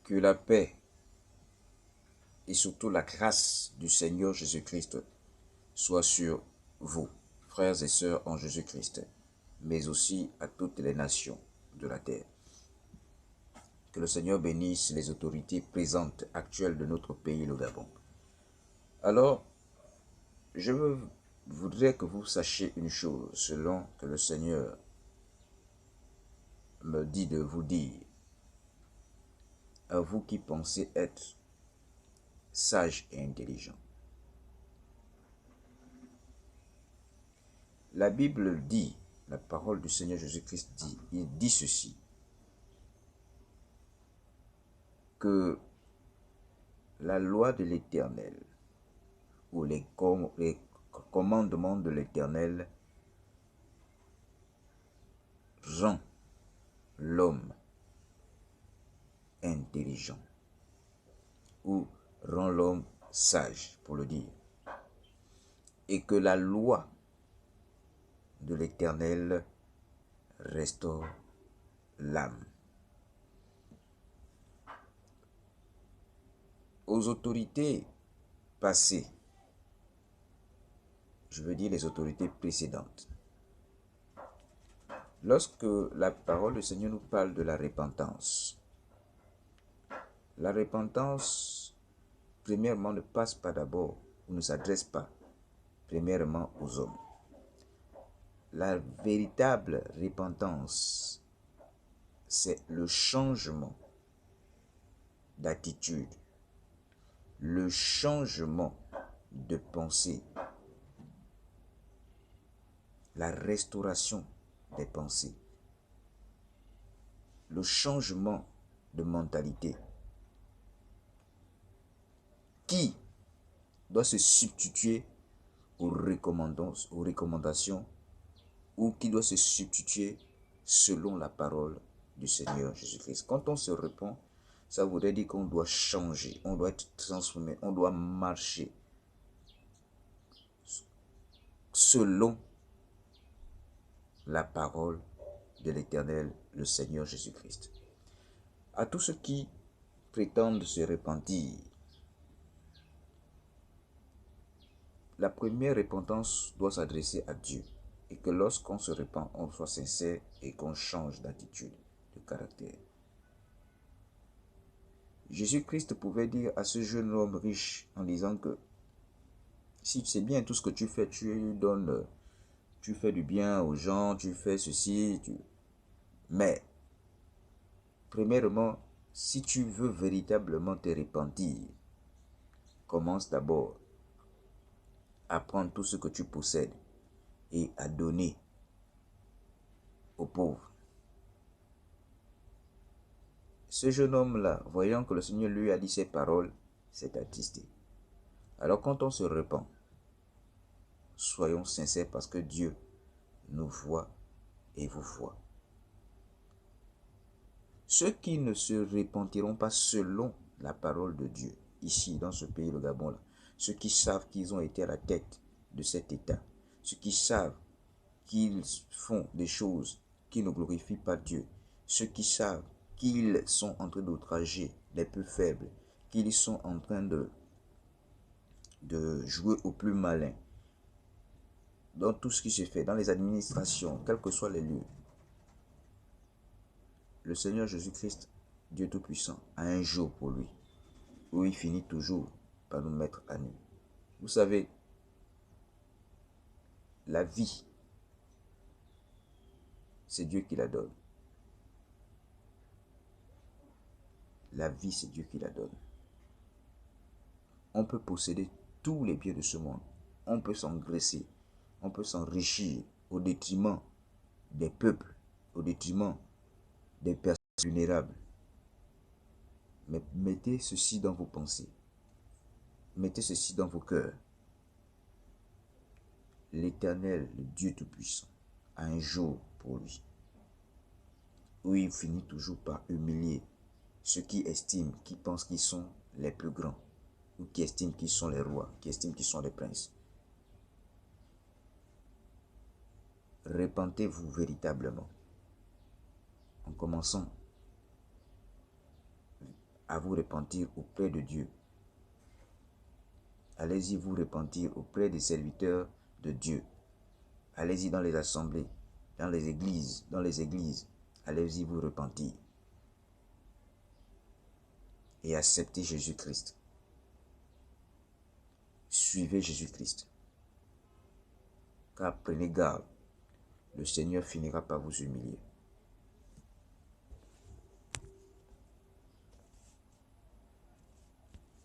Que la paix et surtout la grâce du Seigneur Jésus-Christ soit sur vous, frères et sœurs en Jésus-Christ, mais aussi à toutes les nations de la terre. Que le Seigneur bénisse les autorités présentes actuelles de notre pays, le Gabon. Alors, je voudrais que vous sachiez une chose, selon que le Seigneur me dit de vous dire, à vous qui pensez être sages et intelligents. La Bible dit, la parole du Seigneur Jésus-Christ dit, il dit ceci, que la loi de l'Éternel, ou les commandements de l'Éternel rend l'homme intelligent, ou rend l'homme sage, pour le dire. Et que la loi de l'Éternel restaure l'âme. Aux autorités passées, je veux dire les autorités précédentes, lorsque la parole du Seigneur nous parle de la repentance, premièrement, ne passe pas d'abord, ou ne s'adresse pas, premièrement, aux hommes. La véritable repentance, c'est le changement d'attitude, le changement de pensée, la restauration des pensées, le changement de mentalité qui doit se substituer aux recommandations ou qui doit se substituer selon la parole du Seigneur Jésus-Christ. Quand on se repent, ça voudrait dire qu'on doit changer, on doit être transformé, on doit marcher selon la parole de l'Éternel, le Seigneur Jésus-Christ. À tous ceux qui prétendent se repentir, la première repentance doit s'adresser à Dieu et que lorsqu'on se repent, on soit sincère et qu'on change d'attitude, de caractère. Jésus-Christ pouvait dire à ce jeune homme riche en disant que si c'est bien tout ce que tu fais, tu donnes, tu fais du bien aux gens, tu fais ceci, mais premièrement, si tu veux véritablement te repentir, commence d'abord à prendre tout ce que tu possèdes et à donner aux pauvres. Ce jeune homme-là, voyant que le Seigneur lui a dit ces paroles, s'est attristé. Alors quand on se repent, soyons sincères parce que Dieu nous voit et vous voit. Ceux qui ne se repentiront pas selon la parole de Dieu, ici dans ce pays, le Gabon, là, ceux qui savent qu'ils ont été à la tête de cet État, ceux qui savent qu'ils font des choses qui ne glorifient pas Dieu, ceux qui savent qu'ils sont en train d'outrager les plus faibles, qu'ils sont en train de jouer au plus malin, dans tout ce qui se fait, dans les administrations, quels que soient les lieux. Le Seigneur Jésus-Christ, Dieu Tout-Puissant, a un jour pour lui, où il finit toujours par nous mettre à nu. Vous savez, la vie, c'est Dieu qui la donne. La vie, c'est Dieu qui la donne. On peut posséder tous les biens de ce monde. On peut s'engraisser. On peut s'enrichir au détriment des peuples, au détriment des personnes vulnérables. Mais mettez ceci dans vos pensées. Mettez ceci dans vos cœurs. L'Éternel, le Dieu Tout-Puissant, a un jour pour lui, où il finit toujours par humilier ceux qui estiment, qui pensent qu'ils sont les plus grands, ou qui estiment qu'ils sont les rois, qui estiment qu'ils sont les princes. Repentez-vous véritablement, en commençant à vous repentir auprès de Dieu. Allez-y vous repentir auprès des serviteurs de Dieu. Allez-y dans les assemblées, dans les églises. Allez-y vous repentir. Et acceptez Jésus-Christ. Suivez Jésus-Christ. Car prenez garde, le Seigneur finira par vous humilier.